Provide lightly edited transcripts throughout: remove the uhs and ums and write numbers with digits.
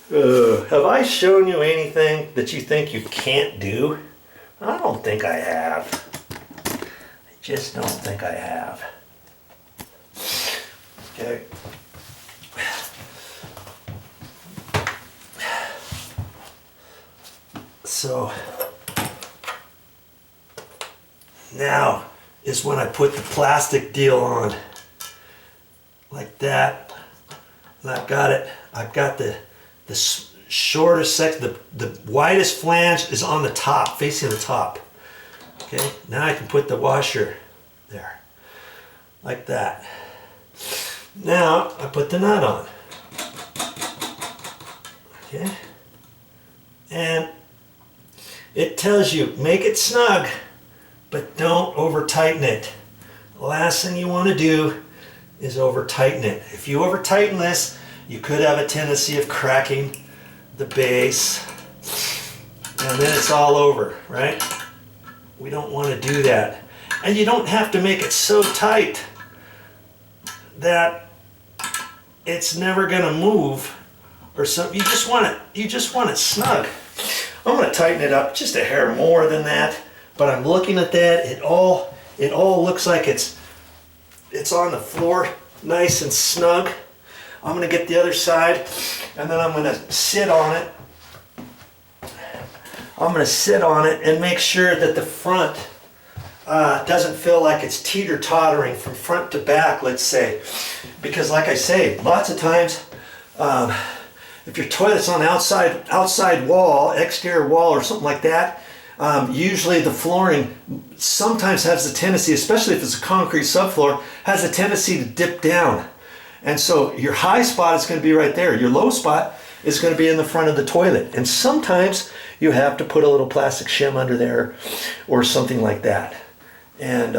Have I shown you anything that you think you can't do? I don't think I have. I just don't think I have. Okay. So now is when I put the plastic deal on, like that. And I've got it. I've got the shortest section, the widest flange is on the top, facing the top. Okay, now I can put the washer there, like that. Now I put the nut on. Okay, and it tells you make it snug, but don't over tighten it. The last thing you want to do is over tighten it. If you over tighten this, you could have a tendency of cracking the base, and then it's all over, right? We don't want to do that. And you don't have to make it so tight that it's never going to move or something. You just want it snug. I'm going to tighten it up just a hair more than that, but I'm looking at that. It all looks like it's on the floor nice and snug. I'm going to get the other side, and then I'm going to sit on it. I'm going to sit on it and make sure that the front doesn't feel like it's teeter-tottering from front to back, let's say. Because like I say, lots of times, if your toilet's on outside wall, exterior wall or something like that, usually the flooring sometimes has a tendency, especially if it's a concrete subfloor, has a tendency to dip down. And so your high spot is going to be right there. Your low spot is going to be in the front of the toilet. And sometimes you have to put a little plastic shim under there or something like that. And,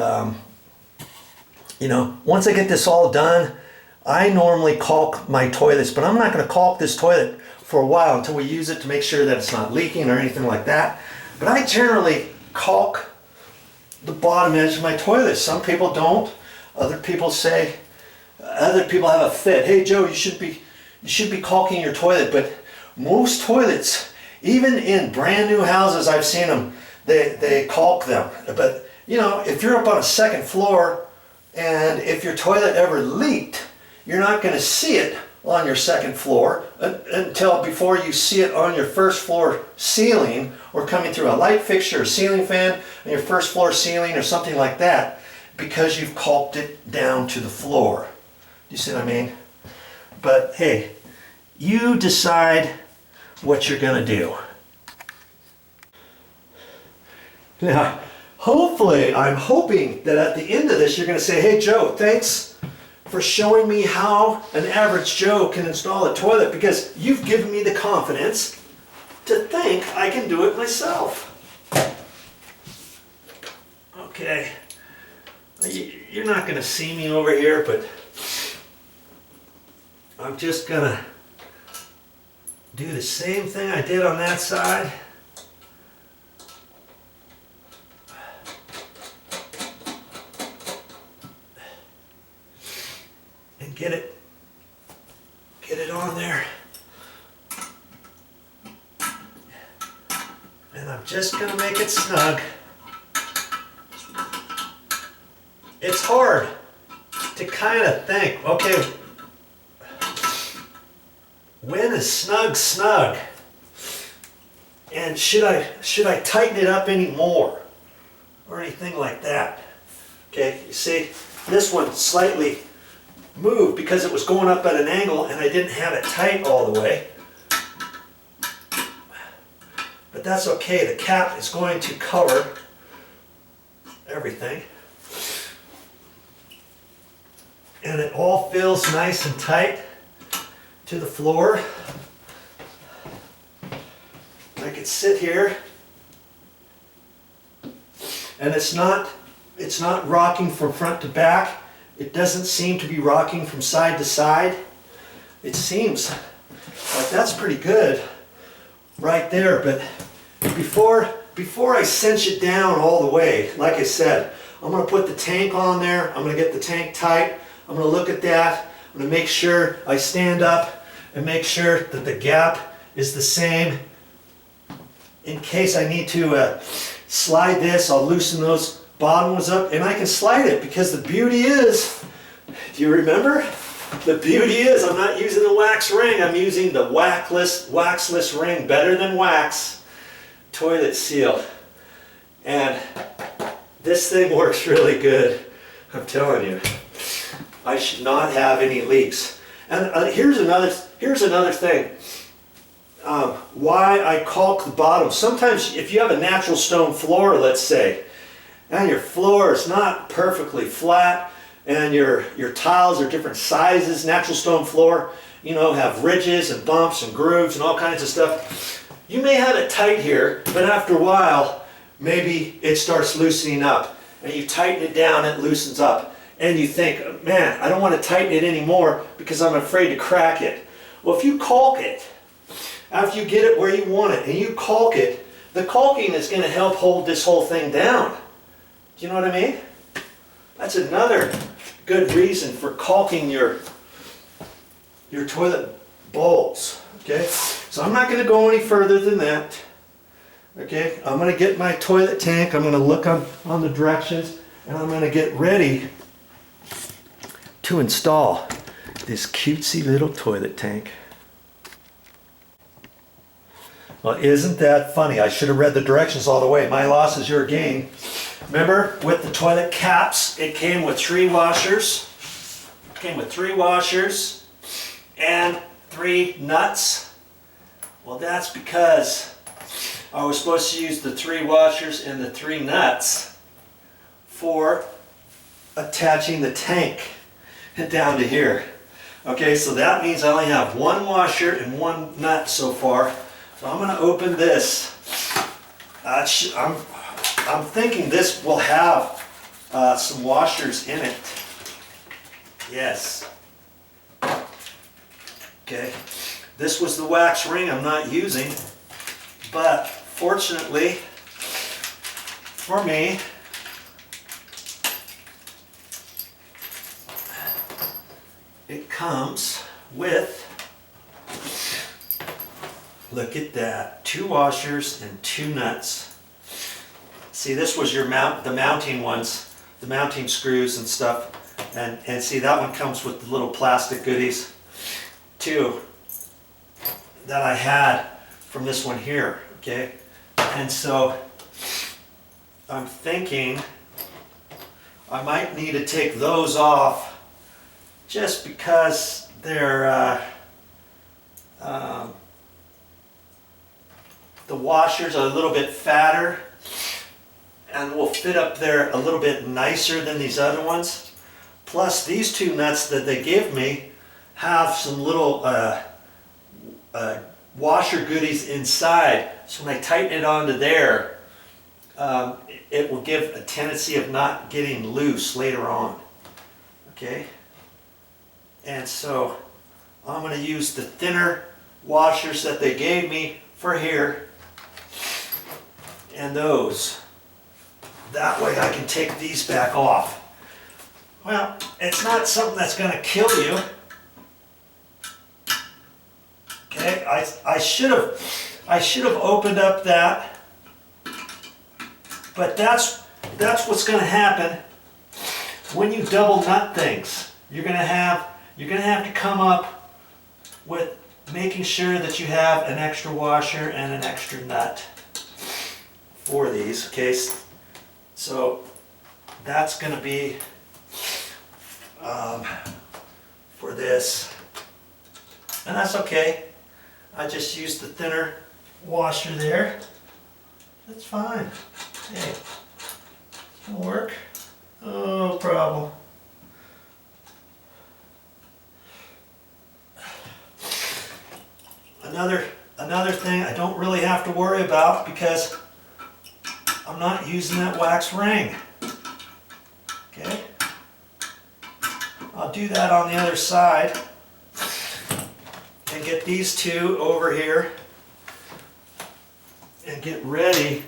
you know, once I get this all done, I normally caulk my toilets, but I'm not going to caulk this toilet for a while until we use it to make sure that it's not leaking or anything like that. But I generally caulk the bottom edge of my toilet. Some people don't. Other people have a fit. Hey Joe, you should be caulking your toilet. But most toilets, even in brand new houses, I've seen them, they caulk them. But you know, if you're up on a second floor and if your toilet ever leaked, you're not going to see it on your second floor until before you see it on your first floor ceiling or coming through a light fixture or ceiling fan on your first floor ceiling or something like that, because you've caulked it down to the floor. You see what I mean? But hey, you decide what you're going to do. Now, hopefully, I'm hoping that at the end of this, you're going to say, hey Joe, thanks for showing me how an average Joe can install a toilet, because you've given me the confidence to think I can do it myself. Okay, you're not going to see me over here, but I'm just going to do the same thing I did on that side. And get it on there. And I'm just going to make it snug. It's hard to kind of think, okay, when is snug? And should I tighten it up any more or anything like that? Okay, you see, this one slightly moved because it was going up at an angle and I didn't have it tight all the way. But that's okay, the cap is going to cover everything. And it all feels nice and tight to the floor. I could sit here and it's not rocking from front to back. It doesn't seem to be rocking from side to side. It seems like that's pretty good right there, but before I cinch it down all the way, like I said, I'm going to put the tank on there. I'm going to get the tank tight. I'm going to look at that. I'm going to make sure I stand up and make sure that the gap is the same. In case I need to slide this, I'll loosen those bottom ones up and I can slide it, because the beauty is, do you remember? The beauty is I'm not using the wax ring, I'm using the waxless ring, better than wax, toilet seal. And this thing works really good, I'm telling you. I should not have any leaks. And here's another thing. Why I caulk the bottom. Sometimes if you have a natural stone floor, let's say, and your floor is not perfectly flat, and your tiles are different sizes, natural stone floor, you know, have ridges and bumps and grooves and all kinds of stuff. You may have it tight here, but after a while, maybe it starts loosening up, and you tighten it down, it loosens up, and you think, man, I don't want to tighten it anymore because I'm afraid to crack it. Well, if you caulk it, after you get it where you want it, and you caulk it, the caulking is going to help hold this whole thing down. Do you know what I mean? That's another good reason for caulking your toilet bowls. Okay, so I'm not going to go any further than that. Okay, I'm going to get my toilet tank. I'm going to look on the directions, and I'm going to get ready to install this cutesy little toilet tank. Well, isn't that funny? I should have read the directions all the way. My loss is your gain. Remember, with the toilet caps, it came with 3 washers. It came with 3 washers and 3 nuts. Well, that's because I was supposed to use the 3 washers and the 3 nuts for attaching the tank down to here. Okay, so that means I only have 1 washer and 1 nut so far. So I'm going to open this. I'm thinking this will have some washers in it. Yes. Okay. This was the wax ring I'm not using, but fortunately for me, it comes with, look at that, 2 washers and 2 nuts. See, this was your the mounting ones, the mounting screws and stuff. And see, that one comes with the little plastic goodies too that I had from this one here, okay? And so I'm thinking I might need to take those off just because they're the washers are a little bit fatter and will fit up there a little bit nicer than these other ones. Plus, these 2 nuts that they give me have some little washer goodies inside. So when I tighten it onto there, it will give a tendency of not getting loose later on. Okay? And so I'm going to use the thinner washers that they gave me for here, and those. That way I can take these back off. Well, it's not something that's going to kill you. Okay, I should have opened up that, but that's what's going to happen when you double nut things. You're going to have to come up with making sure that you have an extra washer and an extra nut for these. Okay, so that's going to be for this, and that's okay. I just used the thinner washer there. That's fine. Hey, it'll work. No problem. Another thing I don't really have to worry about because I'm not using that wax ring. Okay? I'll do that on the other side and get these 2 over here and get ready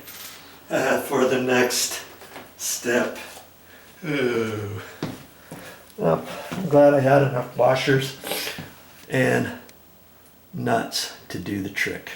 for the next step. Ooh. Well, I'm glad I had enough washers and nuts to do the trick.